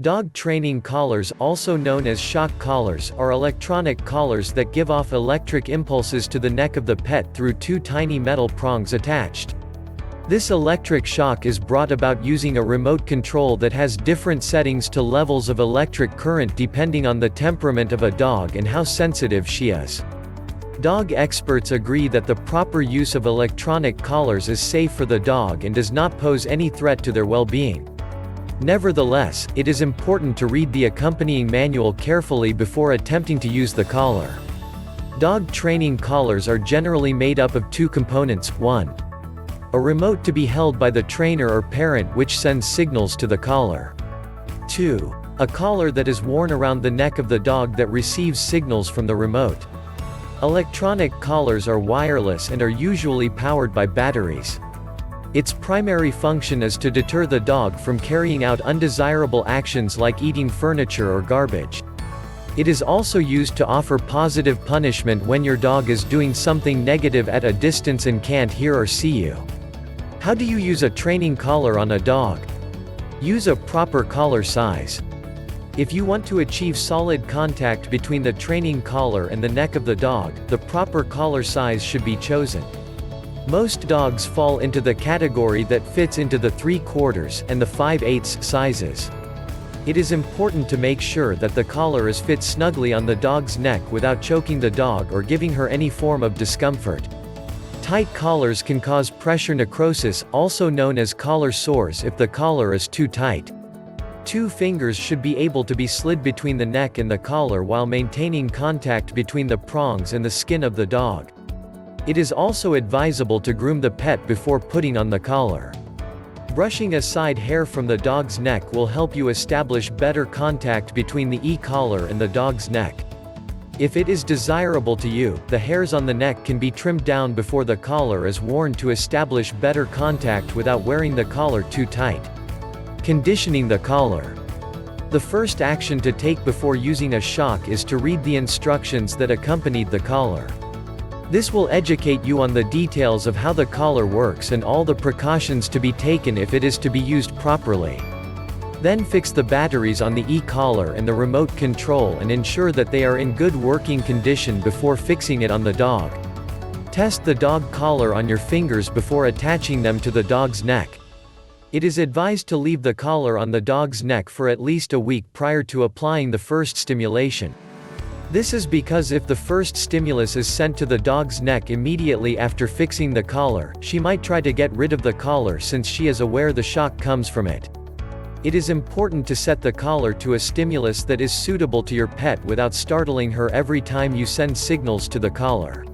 Dog training collars, also known as shock collars, are electronic collars that give off electric impulses to the neck of the pet through two tiny metal prongs attached. This electric shock is brought about using a remote control that has different settings to levels of electric current depending on the temperament of a dog and how sensitive she is. Dog experts agree that the proper use of electronic collars is safe for the dog and does not pose any threat to their well-being. Nevertheless, it is important to read the accompanying manual carefully before attempting to use the collar. Dog training collars are generally made up of two components: 1. A remote to be held by the trainer or parent which sends signals to the collar. 2. A collar that is worn around the neck of the dog that receives signals from the remote. Electronic collars are wireless and are usually powered by batteries. Its primary function is to deter the dog from carrying out undesirable actions like eating furniture or garbage. It is also used to offer positive punishment when your dog is doing something negative at a distance and can't hear or see you. How do you use a training collar on a dog? Use a proper collar size. If you want to achieve solid contact between the training collar and the neck of the dog, the proper collar size should be chosen. Most dogs fall into the category that fits into the 3/4 and the 5/8 sizes. It is important to make sure that the collar is fit snugly on the dog's neck without choking the dog or giving her any form of discomfort. Tight collars can cause pressure necrosis, also known as collar sores, if the collar is too tight. 2 fingers should be able to be slid between the neck and the collar while maintaining contact between the prongs and the skin of the dog. It is also advisable to groom the pet before putting on the collar. Brushing aside hair from the dog's neck will help you establish better contact between the e-collar and the dog's neck. If it is desirable to you, the hairs on the neck can be trimmed down before the collar is worn to establish better contact without wearing the collar too tight. Conditioning the collar. The first action to take before using a shock is to read the instructions that accompanied the collar. This will educate you on the details of how the collar works and all the precautions to be taken if it is to be used properly. Then fix the batteries on the e-collar and the remote control and ensure that they are in good working condition before fixing it on the dog. Test the dog collar on your fingers before attaching them to the dog's neck. It is advised to leave the collar on the dog's neck for at least a week prior to applying the first stimulation. This is because if the first stimulus is sent to the dog's neck immediately after fixing the collar, she might try to get rid of the collar since she is aware the shock comes from it. It is important to set the collar to a stimulus that is suitable to your pet without startling her every time you send signals to the collar.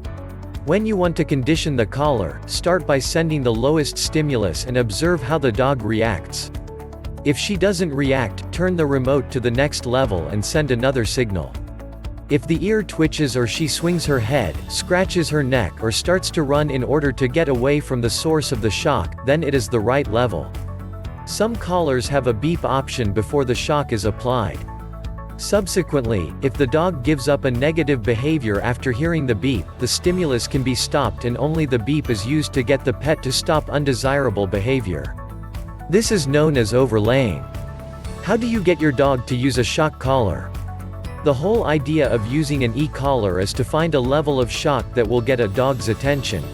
When you want to condition the collar, start by sending the lowest stimulus and observe how the dog reacts. If she doesn't react, turn the remote to the next level and send another signal. If the ear twitches or she swings her head, scratches her neck or starts to run in order to get away from the source of the shock, then it is the right level. Some collars have a beep option before the shock is applied. Subsequently, if the dog gives up a negative behavior after hearing the beep, the stimulus can be stopped and only the beep is used to get the pet to stop undesirable behavior. This is known as overlaying. How do you get your dog to use a shock collar? The whole idea of using an e-collar is to find a level of shock that will get a dog's attention.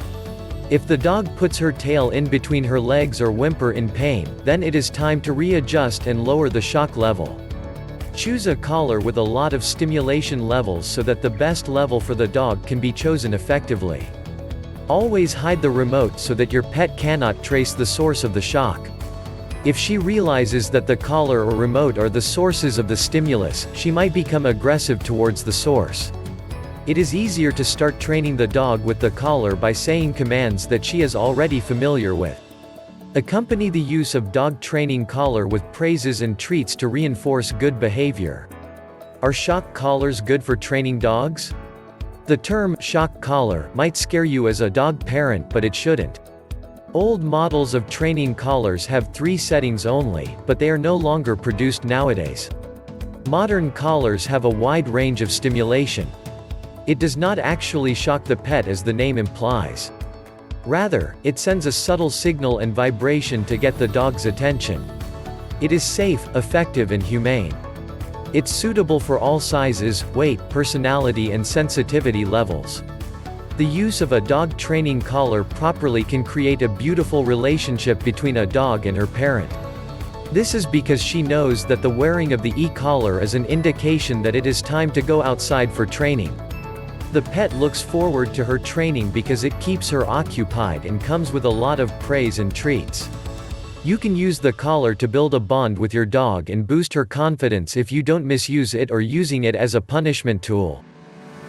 If the dog puts her tail in between her legs or whimper in pain, then it is time to readjust and lower the shock level. Choose a collar with a lot of stimulation levels so that the best level for the dog can be chosen effectively. Always hide the remote so that your pet cannot trace the source of the shock. If she realizes that the collar or remote are the sources of the stimulus, she might become aggressive towards the source. It is easier to start training the dog with the collar by saying commands that she is already familiar with. Accompany the use of dog training collar with praises and treats to reinforce good behavior. Are shock collars good for training dogs? The term shock collar might scare you as a dog parent, but it shouldn't. Old models of training collars have 3 settings only, but they are no longer produced nowadays. Modern collars have a wide range of stimulation. It does not actually shock the pet as the name implies. Rather, it sends a subtle signal and vibration to get the dog's attention. It is safe, effective and humane. It's suitable for all sizes, weight, personality and sensitivity levels. The use of a dog training collar properly can create a beautiful relationship between a dog and her parent. This is because she knows that the wearing of the e-collar is an indication that it is time to go outside for training. The pet looks forward to her training because it keeps her occupied and comes with a lot of praise and treats. You can use the collar to build a bond with your dog and boost her confidence if you don't misuse it or using it as a punishment tool.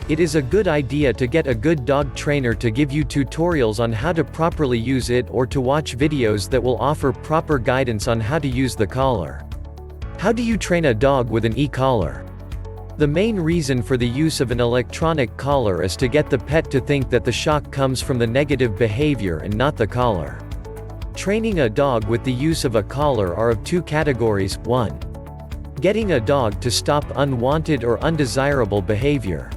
It is a good idea to get a good dog trainer to give you tutorials on how to properly use it or to watch videos that will offer proper guidance on how to use the collar. How do you train a dog with an e-collar? The main reason for the use of an electronic collar is to get the pet to think that the shock comes from the negative behavior and not the collar. Training a dog with the use of a collar are of two categories. 1. Getting a dog to stop unwanted or undesirable behavior.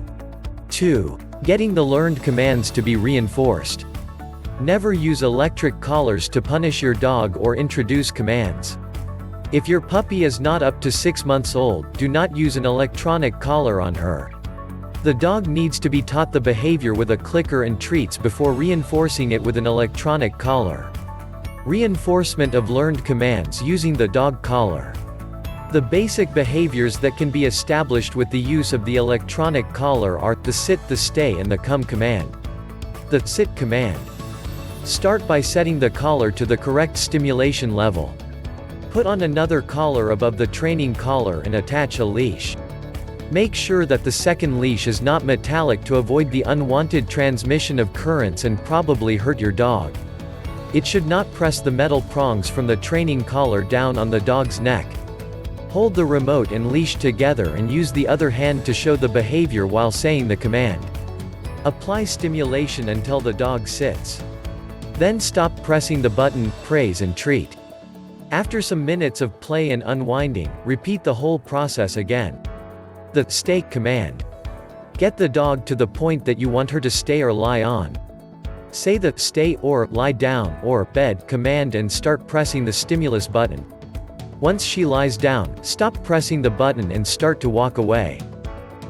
2. Getting the learned commands to be reinforced. Never use electric collars to punish your dog or introduce commands. If your puppy is not up to 6 months old, do not use an electronic collar on her. The dog needs to be taught the behavior with a clicker and treats before reinforcing it with an electronic collar. Reinforcement of learned commands using the dog collar. The basic behaviors that can be established with the use of the electronic collar are the sit, the stay and the come command. The sit command. Start by setting the collar to the correct stimulation level. Put on another collar above the training collar and attach a leash. Make sure that the second leash is not metallic to avoid the unwanted transmission of currents and probably hurt your dog. It should not press the metal prongs from the training collar down on the dog's neck. Hold the remote and leash together and use the other hand to show the behavior while saying the command. Apply stimulation until the dog sits. Then stop pressing the button, praise and treat. After some minutes of play and unwinding, repeat the whole process again. The stay command. Get the dog to the point that you want her to stay or lie on. Say the stay or lie down or bed command and start pressing the stimulus button. Once she lies down, stop pressing the button and start to walk away.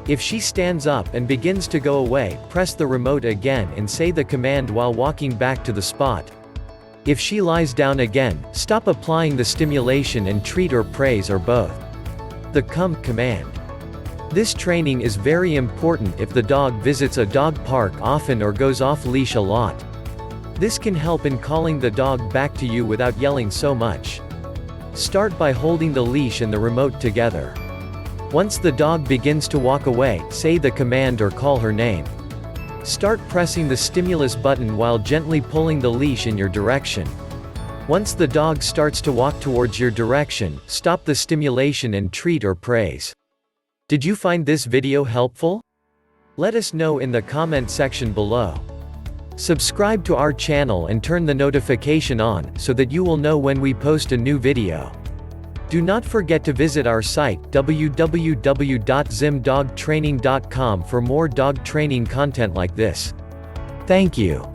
If she stands up and begins to go away, press the remote again and say the command while walking back to the spot. If she lies down again, stop applying the stimulation and treat or praise or both. The come command. This training is very important if the dog visits a dog park often or goes off leash a lot. This can help in calling the dog back to you without yelling so much. Start by holding the leash and the remote together. Once the dog begins to walk away, say the command or call her name. Start pressing the stimulus button while gently pulling the leash in your direction. Once the dog starts to walk towards your direction, stop the stimulation and treat or praise. Did you find this video helpful? Let us know in the comment section below. Subscribe to our channel and turn the notification on, so that you will know when we post a new video. Do not forget to visit our site, www.zimdogtraining.com for more dog training content like this. Thank you.